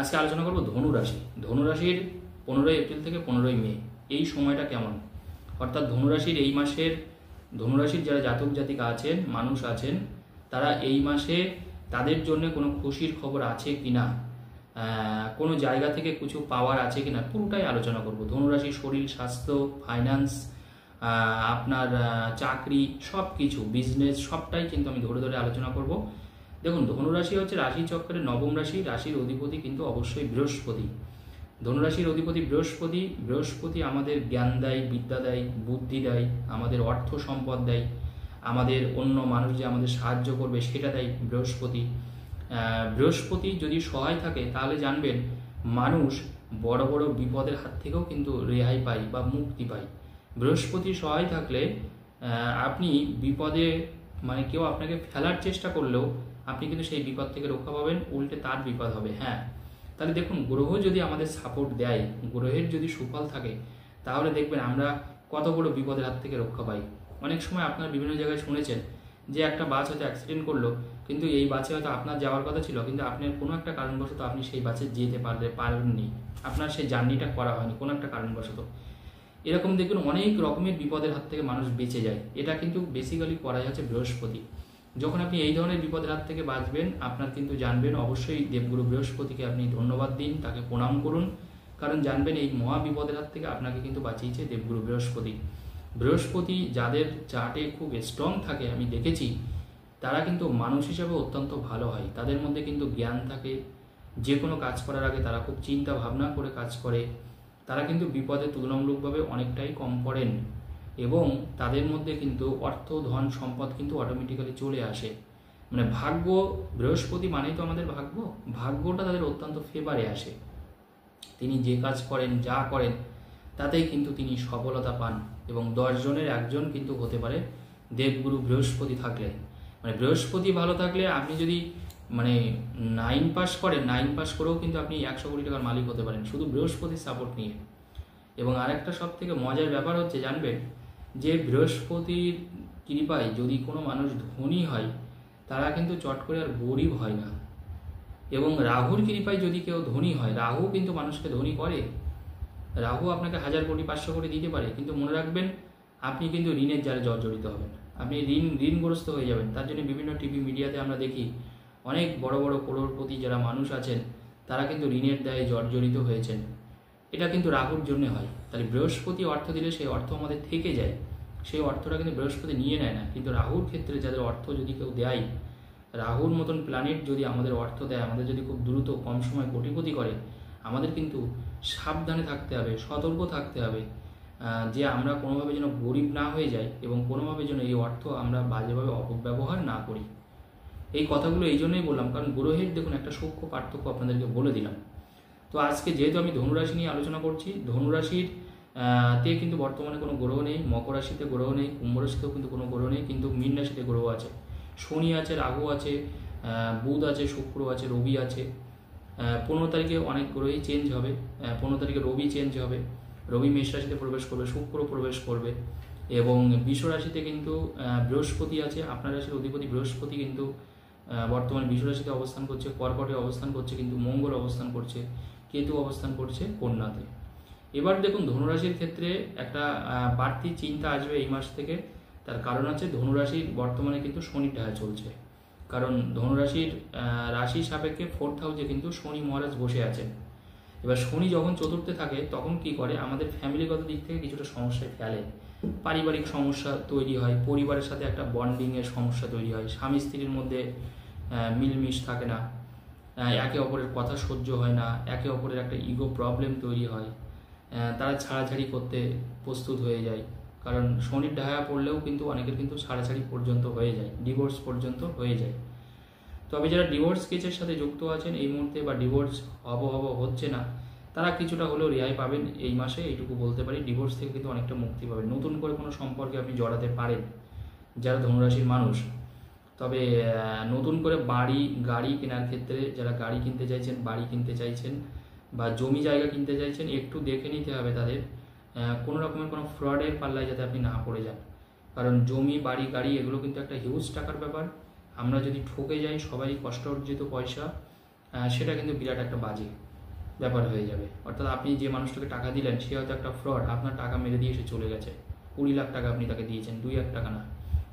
আজকে আলোচনা করব ধনুরাশি। ধনুরাশির 15 এপ্রিল থেকে 15 মে এই সময়টা কেমন, অর্থাৎ ধনুরাশির এই মাসের ধনুরাশির যারা জাতক জাতিকা আছেন, মানুষ আছেন, তারা এই মাসে তাদের জন্য কোনো খুশির খবর আছে কিনা, কোনো জায়গা থেকে কিছু পাওয়ার আছে কিনা, পুরোটাই আলোচনা করব। ধনুরাশির শরীর, স্বাস্থ্য, ফাইন্যান্স, আপনার চাকরি, সব কিছু, বিজনেস, সবটাই কিন্তু আমি ধরে ধরে আলোচনা করব। দেখুন, ধনুরাশি হচ্ছে রাশি চক্রের নবম রাশি। রাশির অধিপতি কিন্তু অবশ্যই বৃহস্পতি। ধনুরাশির অধিপতি বৃহস্পতি। বৃহস্পতি আমাদের জ্ঞান দেয়, বিদ্যা দেয়, বুদ্ধি দেয়, আমাদের অর্থ সম্পদ দেয়, আমাদের অন্য মানুষ যে আমাদের সাহায্য করবে সেটা দেয় বৃহস্পতি। বৃহস্পতি যদি সহায় থাকে তাহলে জানবেন মানুষ বড় বড় বিপদের হাত থেকেও কিন্তু রেহাই পায় বা মুক্তি পায়। বৃহস্পতি সহায় থাকলে আপনি বিপদে, মানে কেউ আপনাকে ফেলার চেষ্টা করলেও আপনি কিন্তু সেই বিপদ থেকে রক্ষা পাবেন, উল্টে তার বিপদ হবে। হ্যাঁ, তাহলে দেখুন, গ্রহ যদি আমাদের সাপোর্ট দেয়, গ্রহের যদি সুফল থাকে, তাহলে দেখবেন আমরা কত বড় বিপদের হাত থেকে রক্ষা পাই। অনেক সময় আপনারা বিভিন্ন জায়গায় শুনেছেন যে একটা বাস হয়তো অ্যাক্সিডেন্ট করলো, কিন্তু এই বাসে হয়তো আপনার যাওয়ার কথা ছিল, কিন্তু আপনার কোনো একটা কারণবশত আপনি সেই বাসে যেতে পারেননি, আপনার সেই জার্নিটা করা হয়নি কোনো একটা কারণবশত। এরকম দেখবেন অনেক রকমের বিপদের হাত থেকে মানুষ বেঁচে যায়। এটা কিন্তু বেসিক্যালি করাই হচ্ছে বৃহস্পতি। যখন আপনি এই ধরনের বিপদের হাত থেকে বাঁচবেন, আপনার কিন্তু জানবেন অবশ্যই দেবগুরু বৃহস্পতিকে আপনি ধন্যবাদ দিন, তাকে প্রণাম করুন, কারণ জানবেন এই মহা বিপদের হাত থেকে আপনাকে কিন্তু বাঁচিয়েছে দেবগুরু বৃহস্পতি। বৃহস্পতি যাদের চার্টে খুব স্ট্রং থাকে, আমি দেখেছি, তারা কিন্তু মানুষ হিসাবে অত্যন্ত ভালো হয়। তাদের মধ্যে কিন্তু জ্ঞান থাকে, যে কোনো কাজ করার আগে তারা খুব চিন্তা ভাবনা করে কাজ করে, তারা কিন্তু বিপদে তুলনামূলকভাবে অনেকটাই কম পড়েন, এবং তাদের মধ্যে কিন্তু অর্থ, ধন, সম্পদ কিন্তু অটোমেটিক্যালি চলে আসে। মানে ভাগ্য, বৃহস্পতি মানেই তো আমাদের ভাগ্য, ভাগ্যটা তাদের অত্যন্ত ফেভারে আসে। তিনি যে কাজ করেন, যা করেন, তাতেই কিন্তু তিনি সফলতা পান, এবং 10 জনের একজন কিন্তু হতে পারে দেবগুরু বৃহস্পতি থাকলে। মানে বৃহস্পতি ভালো থাকলে আপনি যদি 9 পাস করেন, 9 পাস করেও কিন্তু আপনি 100 কোটি টাকার মালিক হতে পারেন, শুধু বৃহস্পতির সাপোর্ট নিয়ে। এবং আরেকটা সব থেকে মজার ব্যাপার হচ্ছে, জানবেন যে বৃহস্পতির কৃপায় যদি কোনো মানুষ ধনী হয়, তারা কিন্তু চট করে আর গরিব হয় না। এবং রাহুর কৃপায় যদি কেউ ধনী হয়, রাহু কিন্তু মানুষকে ধনী করে। রাহু আপনাকে 1000 কোটি, 500 কোটি দিতে পারে, কিন্তু মনে রাখবেন আপনি কিন্তু ঋণের জালে জর্জরিত হবেন, আপনি ঋণগ্রস্ত হয়ে যাবেন। তার জন্য বিভিন্ন টিভি মিডিয়াতে আমরা দেখি অনেক বড় বড় করোড়পতি যারা মানুষ আছেন, তারা কিন্তু ঋণের দায়ে জর্জরিত হয়েছেন। এটা কিন্তু রাহুর জন্য হয়। তাহলে বৃহস্পতি অর্থ দিলে সেই অর্থ আমাদের থেকে যায়, সেই অর্থটা কিন্তু বৃহস্পতি নিয়ে নেয় না। কিন্তু রাহুর ক্ষেত্রে যাদের অর্থ যদি কেউ দেয়, রাহুর মতন প্ল্যানেট যদি আমাদের অর্থ দেয়, আমাদের যদি খুব দ্রুত কম সময় কোটিপতি করে, আমাদের কিন্তু সাবধানে থাকতে হবে, সতর্ক থাকতে হবে, যে আমরা কোনোভাবে যেন গরিব না হয়ে যাই, এবং কোনোভাবে যেন এই অর্থ আমরা বাজেভাবে অপব্যবহার না করি। এই কথাগুলো এই জন্যই বললাম, কারণ গ্রহের দেখুন একটা সূক্ষ্ম পার্থক্য আপনাদেরকে বলে দিলাম। তো আজকে যেহেতু আমি ধনুরাশি নিয়ে আলোচনা করছি, ধনুরাশির তে কিন্তু বর্তমানে কোনো গ্রহ নেই, মকর রাশিতে গ্রহ নেই, কুম্ভ রাশিতেও কিন্তু কোনো গ্রহ নেই, কিন্তু মীন রাশিতে গ্রহ আছে। শনি আছে, রাহু আছে, বুধ আছে, শুক্র আছে, রবি আছে। 15 তারিখে অনেক গ্রহই চেঞ্জ হবে। 15 তারিখে রবি চেঞ্জ হবে, রবি মেষ রাশিতে প্রবেশ করবে, শুক্র প্রবেশ করবে, এবং বৃষ রাশিতে কিন্তু বৃহস্পতি আছে। আপনার রাশির অধিপতি বৃহস্পতি কিন্তু বর্তমানে বৃষ রাশিতে অবস্থান করছে, কর্কটে অবস্থান করছে, কিন্তু মঙ্গল অবস্থান করছে, কেতু অবস্থান করছে কন্যাতে। এবার দেখুন, ধনুরাশির ক্ষেত্রে একটা বাড়তি চিন্তা আসবে এই মাস থেকে। তার কারণ আছে, ধনুরাশির বর্তমানে কিন্তু শনির ঢায়া চলছে। কারণ ধনুরাশির রাশি সাপেক্ষে 4th হাউসে কিন্তু শনি মহারাজ বসে আছেন। এবার শনি যখন চতুর্থে থাকে, তখন কি করে, আমাদের ফ্যামিলিগত দিক থেকে কিছুটা সমস্যায় ফেলে, পারিবারিক সমস্যা তৈরি হয়, পরিবারের সাথে একটা বন্ডিংয়ের সমস্যা তৈরি হয়, স্বামী স্ত্রীর মধ্যে মিলমিশ থাকে না, একে অপরের কথা সহ্য হয় না, একে অপরের একটা ইগো প্রবলেম তৈরি হয়, তারা ছাড়াছাড়ি করতে প্রস্তুত হয়ে যায়। কারণ শনির ঢায়া পড়লেও কিন্তু অনেকের কিন্তু ছাড়াছাড়ি পর্যন্ত হয়ে যায়, ডিভোর্স পর্যন্ত হয়ে যায়। তবে যারা ডিভোর্স কেসের সাথে যুক্ত আছেন এই মুহূর্তে, বা ডিভোর্স হচ্ছে না, তারা কিছুটা হলেও রেহাই পাবেন এই মাসে, এইটুকু বলতে পারি। ডিভোর্স থেকে কিন্তু অনেকটা মুক্তি পাবেন, নতুন করে কোনো সম্পর্কে আপনি জড়াতে পারেন যারা ধনুরাশির মানুষ। তবে নতুন করে বাড়ি গাড়ি কেনার ক্ষেত্রে, যারা গাড়ি কিনতে চাইছেন, বাড়ি কিনতে চাইছেন, বা জমি জায়গা কিনতে চাইছেন, একটু দেখে নিতে হবে তাদের কোনো রকমের কোনো ফ্রডের পাল্লায় যাতে আপনি না পড়ে যান। কারণ জমি, বাড়ি, গাড়ি এগুলো কিন্তু একটা হিউজ টাকার ব্যাপার। আমরা যদি ঠকে যাই, সবারই কষ্ট অর্জিত পয়সা সেটা কিন্তু বিরাট একটা বাজে ব্যাপার হয়ে যাবে। অর্থাৎ আপনি যে মানুষটাকে টাকা দিলেন সে হয়তো একটা ফ্রড, আপনার টাকা মেরে দিয়ে সে চলে গেছে। 20 লাখ টাকা আপনি তাকে দিয়েছেন, 2 লাখ টাকা না,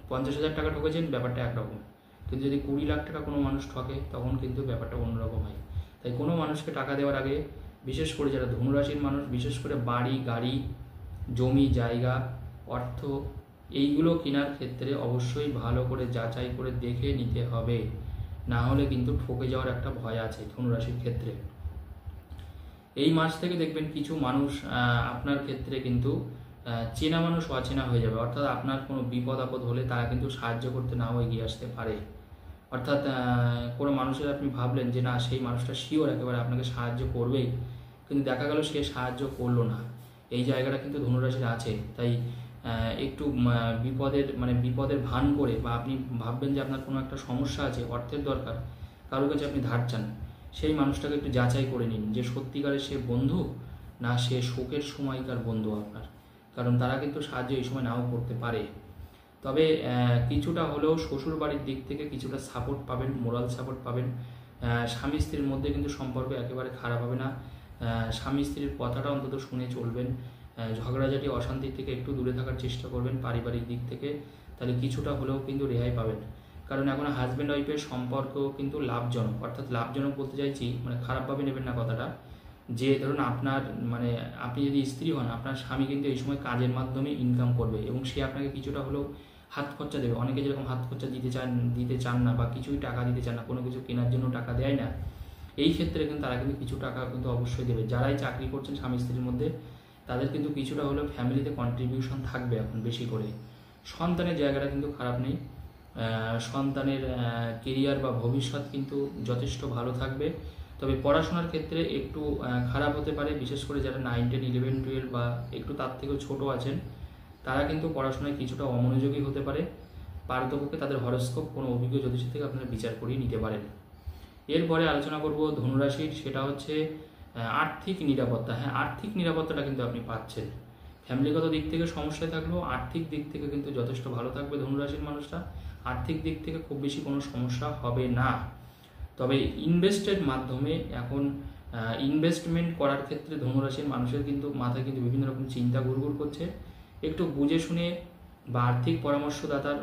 50,000 টাকা ঠকেছেন, ব্যাপারটা একরকম। কিন্তু যদি 20 লাখ টাকা কোনো মানুষ ঠকে তখন কিন্তু ব্যাপারটা অন্যরকম হয়। তাই কোনো মানুষকে টাকা দেওয়ার আগে, বিশেষ করে যারা ধনুরাশির মানুষ, বিশেষ করে বাড়ি গাড়ি জমি জায়গা অর্থ এইগুলো কেনার ক্ষেত্রে অবশ্যই ভালো করে যাচাই করে দেখে নিতে হবে, না হলে কিন্তু ঠকে যাওয়ার একটা ভয় আছে ধনুরাশির ক্ষেত্রে। এই মাস থেকে দেখবেন কিছু মানুষ আপনার ক্ষেত্রে কিন্তু চেনা মানুষ অচেনা হয়ে যাবে। অর্থাৎ আপনার কোনো বিপদ আপদ হলে তারা কিন্তু সাহায্য করতে নাও এগিয়ে আসতে পারে। অর্থাৎ কোনো মানুষের আপনি ভাবলেন যে না সেই মানুষটা শিওর একেবারে আপনাকে সাহায্য করবেই, কিন্তু দেখা গেল সে সাহায্য করলো না। এই জায়গাটা কিন্তু ধনুরাশির আছে। তাই একটু বিপদের ভান করে, বা আপনি ভাববেন যে আপনার কোনো একটা সমস্যা আছে, অর্থের দরকার, কারোর কাছে আপনি ধার চান, সেই মানুষটাকে একটু যাচাই করে নিন যে সত্যিকারের সে বন্ধু না সে শোকের সময়কার বন্ধু আপনার। কারণ তারা কিন্তু সাহায্য এই সময় নাও করতে পারে। তবে কিছুটা হলেও শ্বশুর বাড়ির দিক থেকে কিছুটা সাপোর্ট পাবেন, মোরাল সাপোর্ট পাবেন। স্বামী স্ত্রীর মধ্যে কিন্তু সম্পর্ক একেবারে খারাপ হবে না। স্বামী স্ত্রীর কথাটা অন্তত শুনে চলবেন। ঝগড়াঝাটি অশান্তি থেকে একটু দূরে থাকার চেষ্টা করবেন পারিবারিক দিক থেকে, তাহলে কিছুটা হলেও কিন্তু রেহাই পাবেন। কারণ এখন হাজব্যান্ড ওয়াইফের সম্পর্ক কিন্তু লাভজনক। অর্থাৎ লাভজনক বলতে চাইছি, খারাপভাবে নেবেন না কথাটা, যে ধরুন আপনার আপনি যদি স্ত্রী হন, আপনার স্বামী কিন্তু এই সময় কাজের মাধ্যমে ইনকাম করবে এবং সে আপনাকে কিছুটা হলেও হাত খরচা দেবে। অনেকে যেরকম হাত খরচা দিতে চান না, বা কিছুই টাকা দিতে চান না, কোনো কিছু কেনার জন্য টাকা দেয় না, এই ক্ষেত্রে কিন্তু তারা কিন্তু কিছু টাকা কিন্তু অবশ্যই দেবে। যারাই চাকরি করছেন স্বামী স্ত্রীর মধ্যে, তাদের কিন্তু কিছুটা হলেও ফ্যামিলিতে কন্ট্রিবিউশন থাকবে এখন বেশি করে। সন্তানের জায়গাটা কিন্তু খারাপ নেই, সন্তানের কেরিয়ার বা ভবিষ্যৎ কিন্তু যথেষ্ট ভালো থাকবে। তবে পড়াশোনার ক্ষেত্রে একটু খারাপ হতে পারে, বিশেষ করে যারা 9, 10, 11, 12 বা একটু তার থেকেও ছোটো আছেন, তারা কিন্তু পড়াশোনায় কিছুটা অমনোযোগী হতে পারে। পারতপক্ষে তাদের হরস্কোপ কোনো অভিজ্ঞ জ্যোতিষী থেকে আপনারা বিচার করিয়ে নিতে পারেন। এরপরে আলোচনা করব ধনুরাশির, সেটা হচ্ছে আর্থিক নিরাপত্তা। হ্যাঁ, আর্থিক নিরাপত্তাটা কিন্তু আপনি পাচ্ছেন। ফ্যামিলিগত দিক থেকে সমস্যায় থাকলেও আর্থিক দিক থেকে কিন্তু যথেষ্ট ভালো থাকবে ধনুরাশির মানুষরা। আর্থিক দিক থেকে খুব বেশি কোনো সমস্যা হবে না। তবে ইনভেস্টের মাধ্যমে এখন ইনভেস্টমেন্ট করার ক্ষেত্রে ধনুরাশির মানুষের কিন্তু মাথায় কিন্তু বিভিন্ন রকম চিন্তা ঘুরঘুর করছে। একটু বুঝে শুনে বা আর্থিক পরামর্শদাতার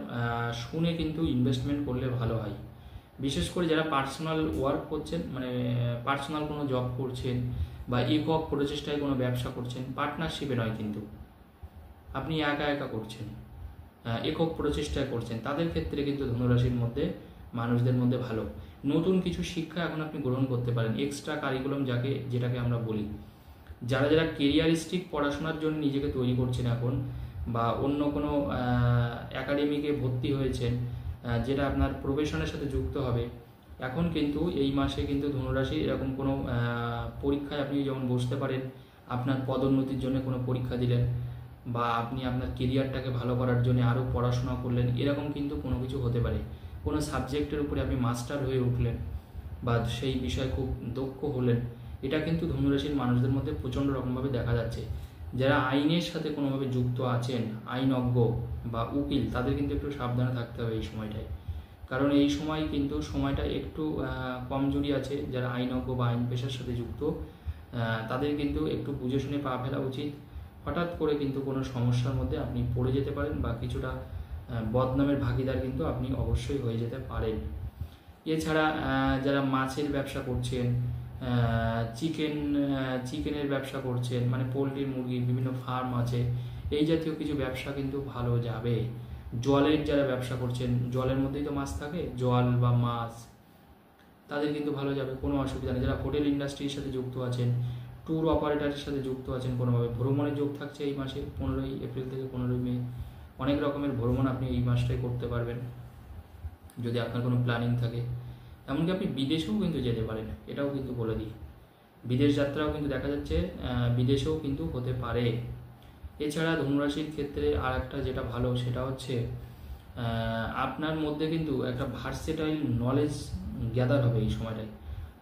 শুনে কিন্তু ইনভেস্টমেন্ট করলে ভালো হয়। বিশেষ করে যারা পার্সোনাল ওয়ার্ক করছেন, পার্সোনাল কোনো জব করছেন বা একক প্রচেষ্টায় কোনো ব্যবসা করছেন, পার্টনারশিপে নয়, কিন্তু আপনি একা একা করছেন, একক প্রচেষ্টায় করছেন, তাদের ক্ষেত্রে কিন্তু ধনুরাশির মধ্যে মানুষদের মধ্যে ভালো। নতুন কিছু শিক্ষা এখন আপনি গ্রহণ করতে পারেন, এক্সট্রা কারিকুলাম যেটাকে আমরা বলি। যারা কেরিয়ারিস্টিক পড়াশোনার জন্য নিজেকে তৈরি করছেন এখন, বা অন্য কোনো একাডেমিকে ভর্তি হয়েছেন যেটা আপনার প্রফেশনের সাথে যুক্ত হবে, এখন কিন্তু এই মাসে কিন্তু ধনুরাশি এরকম কোনো পরীক্ষায় আপনি যেমন বসতে পারেন, আপনার পদোন্নতির জন্য কোনো পরীক্ষা দিলেন, বা আপনি আপনার কেরিয়ারটাকে ভালো করার জন্য আরও পড়াশোনা করলেন, এরকম কিন্তু কোনো কিছু হতে পারে। কোনো সাবজেক্টের উপরে আপনি মাস্টার হয়ে উঠলেন বা সেই বিষয়ে খুব দক্ষ হলেন, এটা কিন্তু ধনুরাশির মানুষদের মধ্যে প্রচণ্ড রকমভাবে দেখা যাচ্ছে। যারা আইনের সাথে কোনোভাবে যুক্ত আছেন, আইনজ্ঞ বা উকিল, তাদের কিন্তু একটু সাবধানে থাকতে হবে এই সময়টায়। কারণ এই সময় কিন্তু সময়টা একটু কমজোরি আছে। যারা আইনজ্ঞ বা আইন পেশার সাথে যুক্ত, তাদের কিন্তু একটু বুঝে শুনে পা ফেলা উচিত। হঠাৎ করে কিন্তু কোনো সমস্যার মধ্যে আপনি পড়ে যেতে পারেন, বা কিছুটা বদনামের ভাগিদার কিন্তু আপনি অবশ্যই হয়ে যেতে পারেন। এছাড়া যারা মাছের ব্যবসা করছেন, চিকেনের ব্যবসা করছেন, পোলট্রির মুরগি বিভিন্ন ফার্ম আছে, এই জাতীয় কিছু ব্যবসা কিন্তু ভালো যাবে। জলের যারা ব্যবসা করছেন, জলের মধ্যেই তো মাছ থাকে, জল বা মাছ, তাদের কিন্তু ভালো যাবে, কোনো অসুবিধা নেই। যারা হোটেল ইন্ডাস্ট্রির সাথে যুক্ত আছেন, ট্যুর অপারেটরের সাথে যুক্ত আছেন, কোনোভাবে ভ্রমণের যোগ থাকছে এই মাসে, 15 এপ্রিল থেকে 15 মে অনেক রকমের ভ্রমণ আপনি এই মাসটাই করতে পারবেন যদি আপনার কোনো প্ল্যানিং থাকে। এমনকি আপনি বিদেশেও কিন্তু যেতে পারেন, এটাও কিন্তু বলে দিই। বিদেশ যাত্রাও কিন্তু দেখা যাচ্ছে বিদেশেও কিন্তু হতে পারে। এছাড়া ধনুরাশির ক্ষেত্রে আর একটা যেটা ভালো, সেটা হচ্ছে আপনার মধ্যে কিন্তু একটা ভার্সেটাইল নলেজ গ্যাদার হবে এই সময়টায়।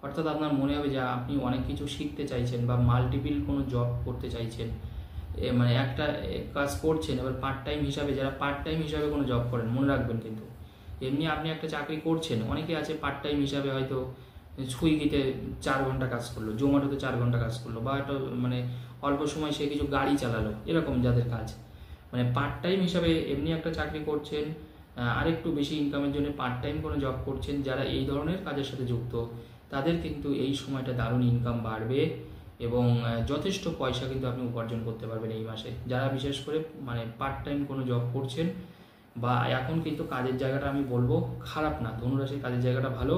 অর্থাৎ আপনার মনে হবে যে আপনি অনেক কিছু শিখতে চাইছেন, বা মাল্টিপল কোনো জব করতে চাইছেন, একটা কাজ করছেন, এবার পার্ট টাইম হিসাবে, যারা পার্ট টাইম হিসাবে কোনো জব করেন, মনে রাখবেন কিন্তু এমনি আপনি একটা চাকরি করছেন, অনেকে আছে পার্ট টাইম হিসাবে হয়তো সুইগিতে 4 ঘন্টা কাজ করলো, জোম্যাটোতে 4 ঘন্টা কাজ করলো, বা একটা মানে অল্প সময় সে কিছু গাড়ি চালালো, এরকম যাদের কাজ, মানে পার্ট টাইম হিসাবে এমনি একটা চাকরি করছেন, আরেকটু বেশি ইনকামের জন্য পার্ট টাইম কোনো জব করছেন, যারা এই ধরনের কাজের সাথে যুক্ত, তাদের কিন্তু এই সময়টা দারুণ ইনকাম বাড়বে এবং যথেষ্ট পয়সা কিন্তু আপনি উপার্জন করতে পারবেন এই মাসে। যারা বিশেষ করে মানে পার্ট টাইম কোনো জব করছেন, বা এখন কিন্তু কাজের জায়গাটা আমি বলবো খারাপ না, ধনুরাশির কাজের জায়গাটা ভালো,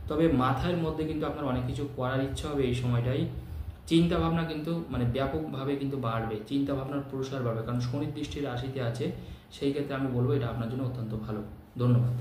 তবে মাথার মধ্যে কিন্তু আপনার অনেক কিছু করার ইচ্ছা হবে এই সময়টাই। চিন্তা ভাবনা কিন্তু মানে ব্যাপকভাবে কিন্তু বাড়বে, চিন্তা ভাবনার প্রসার বাড়বে, কারণ শনির দৃষ্টি রাশিতে আছে, সেই ক্ষেত্রে আমি বলবো এটা আপনার জন্য অত্যন্ত ভালো। ধন্যবাদ।